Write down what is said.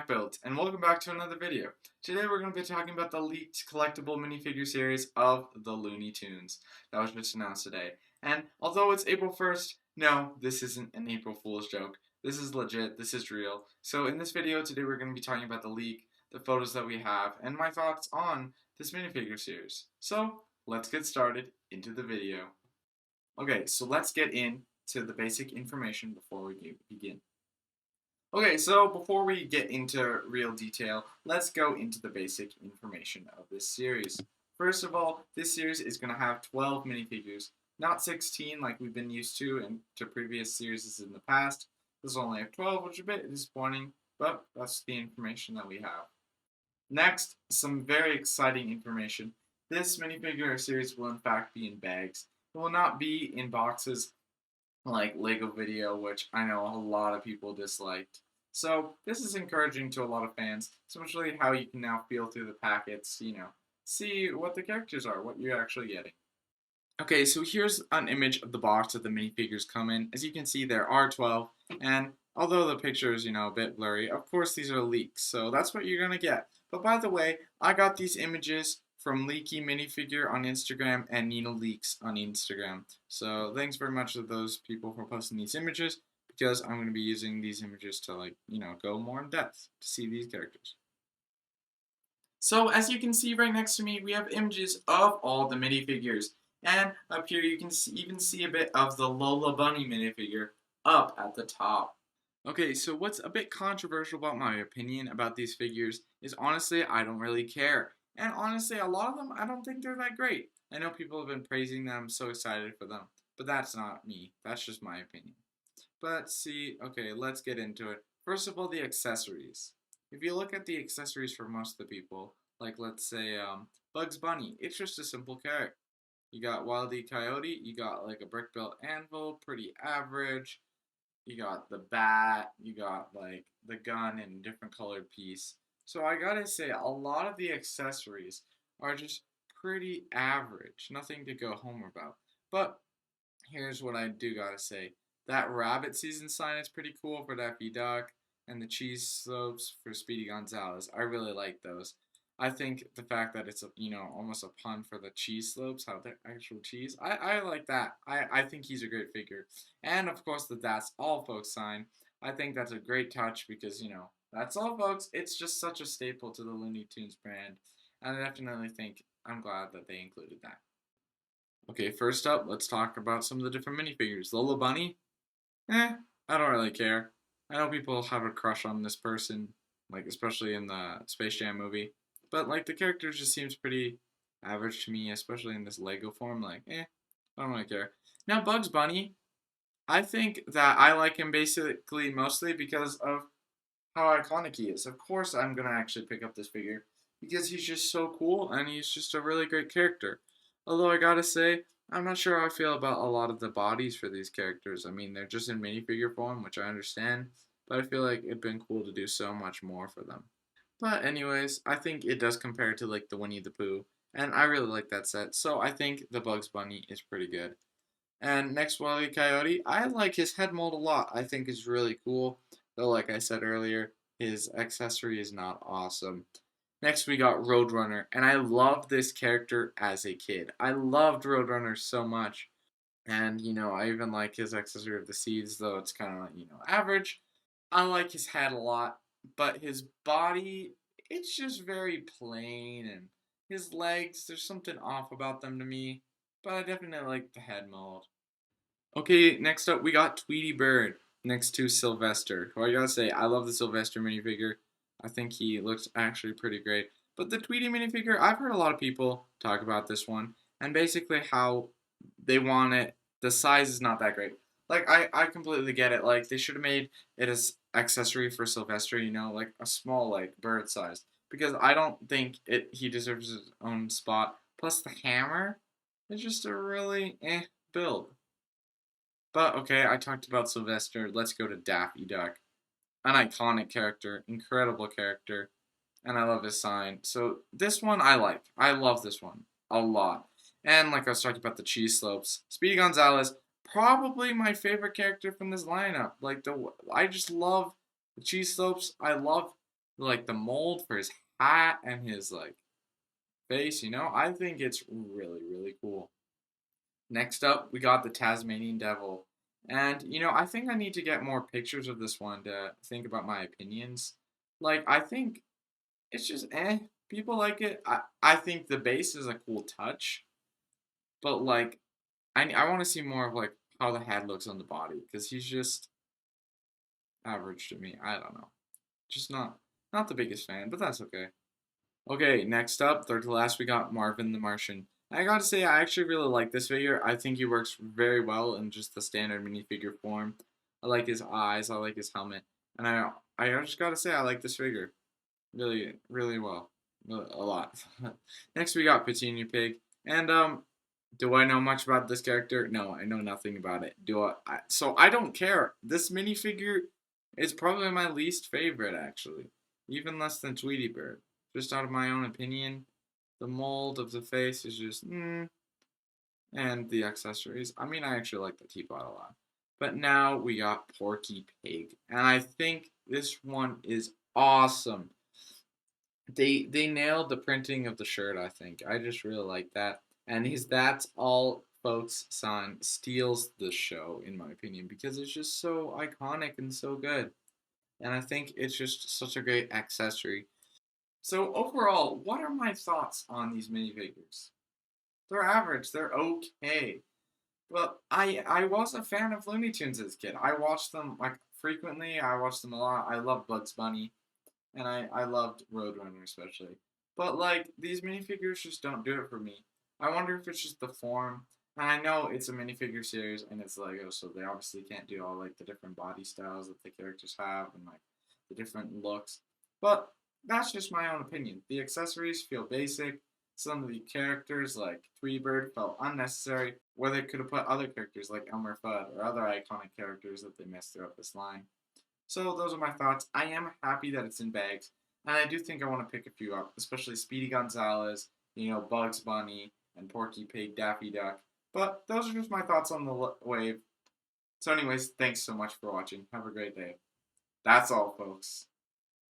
Built, and welcome back to another video. Today we're going to be talking about the leaked collectible minifigure series of the Looney Tunes that was just announced today. And although it's April 1st, no, this isn't an April Fool's joke. This is legit, this is real. So in this video today we're going to be talking about the leak, the photos that we have, and my thoughts on this minifigure series. So let's get started into the video. Okay, so let's get into the basic information before we begin. Okay, so before we get into real detail, let's go into the basic information of this series. First of all, this series is going to have 12 minifigures, not 16 like we've been used to in previous series in the past. This will only have 12, which is a bit disappointing, but that's the information that we have. Next, some very exciting information. This minifigure series will in fact be in bags. It will not be in boxes like Lego Video, which I know a lot of people disliked. So this is encouraging to a lot of fans, especially how you can now feel through the packets, see what the characters are, what you're actually getting. Okay, so here's an image of the box that the minifigures come in. As you can see, there are 12, and although the picture is, a bit blurry, of course these are leaks, so that's what you're going to get. But by the way, I got these images from Leaky Minifigure on Instagram and Nina Leaks on Instagram. So thanks very much to those people for posting these images, because I'm going to be using these images to go more in depth to see these characters. So as you can see right next to me, we have images of all the minifigures. And up here you can even see a bit of the Lola Bunny minifigure up at the top. Okay, so what's a bit controversial about my opinion about these figures is honestly I don't really care. And honestly, a lot of them, I don't think they're that great. I know people have been praising them, I'm so excited for them. But that's not me. That's just my opinion. But see, okay, let's get into it. First of all, the accessories. If you look at the accessories for most of the people, like let's say Bugs Bunny, it's just a simple carrot. You got Wile E. Coyote, you got like a brick-built anvil, pretty average. You got the bat, you got like the gun in a different colored piece. So I gotta say, a lot of the accessories are just pretty average. Nothing to go home about. But here's what I do gotta say. That rabbit season sign is pretty cool for Daffy Duck. And the cheese slopes for Speedy Gonzales. I really like those. I think the fact that it's almost a pun for the cheese slopes, how they're actual cheese. I like that. I think he's a great figure. And of course the That's All Folks sign. I think that's a great touch because, that's all folks. It's just such a staple to the Looney Tunes brand. And I definitely think I'm glad that they included that. Okay, first up, let's talk about some of the different minifigures. Lola Bunny? I don't really care. I know people have a crush on this person, like especially in the Space Jam movie. But like the character just seems pretty average to me, especially in this Lego form. I don't really care. Now Bugs Bunny, I think that I like him basically mostly because of how iconic he is. Of course I'm going to actually pick up this figure because he's just so cool and he's just a really great character. Although I gotta say, I'm not sure how I feel about a lot of the bodies for these characters. I mean, they're just in minifigure form, which I understand, but I feel like it'd been cool to do so much more for them. But anyways, I think it does compare to like the Winnie the Pooh, and I really like that set, so I think the Bugs Bunny is pretty good. And next, Wile E. Coyote, I like his head mold a lot. I think it's really cool, though like I said earlier, his accessory is not awesome. Next, we got Roadrunner, and I loved this character as a kid. I loved Roadrunner so much, and I even like his accessory of the seeds, though it's kind of average. I like his head a lot, but his body, it's just very plain, and his legs, there's something off about them to me, but I definitely like the head mold. Okay, next up we got Tweety Bird next to Sylvester, who I gotta say, I love the Sylvester minifigure. I think he looks actually pretty great. But the Tweety minifigure, I've heard a lot of people talk about this one, and basically how they want it, the size is not that great. Like, I completely get it. Like, they should have made it as accessory for Sylvester, like a small, like, bird size. Because I don't think he deserves his own spot. Plus, the hammer is just a really build. But, okay, I talked about Sylvester. Let's go to Daffy Duck. An iconic character, incredible character, and I love his sign. So, this one I like. I love this one a lot. And, like I was talking about the cheese slopes, Speedy Gonzales, probably my favorite character from this lineup. I just love the cheese slopes. I love like the mold for his hat and his like face, I think it's really, really cool. Next up, we got the Tasmanian Devil. And, I think I need to get more pictures of this one to think about my opinions. Like, I think it's just People like it. I think the base is a cool touch, but like, I want to see more of like how the head looks on the body because he's just average to me. I don't know. Just not the biggest fan, but that's okay. Okay, next up, third to last, we got Marvin the Martian. I gotta say, I actually really like this figure. I think he works very well in just the standard minifigure form. I like his eyes, I like his helmet, and I just gotta say, I like this figure really, really well, a lot. Next, we got Petunia Pig, and do I know much about this character? No, I know nothing about it. So I don't care. This minifigure is probably my least favorite, actually, even less than Tweety Bird. Just out of my own opinion, the mold of the face is just and the accessories. I mean, I actually like the teapot a lot. But now we got Porky Pig, and I think this one is awesome. They nailed the printing of the shirt, I think. I just really like that. And his "That's All Folks" sign steals the show, in my opinion, because it's just so iconic and so good. And I think it's just such a great accessory. So overall, what are my thoughts on these minifigures? They're average. They're okay. But I was a fan of Looney Tunes as a kid. I watched them like frequently. I watched them a lot. I loved Bugs Bunny, and I loved Roadrunner especially. But like these minifigures just don't do it for me. I wonder if it's just the form. And I know it's a minifigure series and it's Lego, so they obviously can't do all like the different body styles that the characters have and like the different looks. But that's just my own opinion. The accessories feel basic. Some of the characters, like Tweety Bird, felt unnecessary, where they could have put other characters like Elmer Fudd or other iconic characters that they missed throughout this line. So those are my thoughts. I am happy that it's in bags, and I do think I want to pick a few up, especially Speedy Gonzales, Bugs Bunny, and Porky Pig, Daffy Duck. But those are just my thoughts on the wave. So anyways, thanks so much for watching. Have a great day. That's all, folks.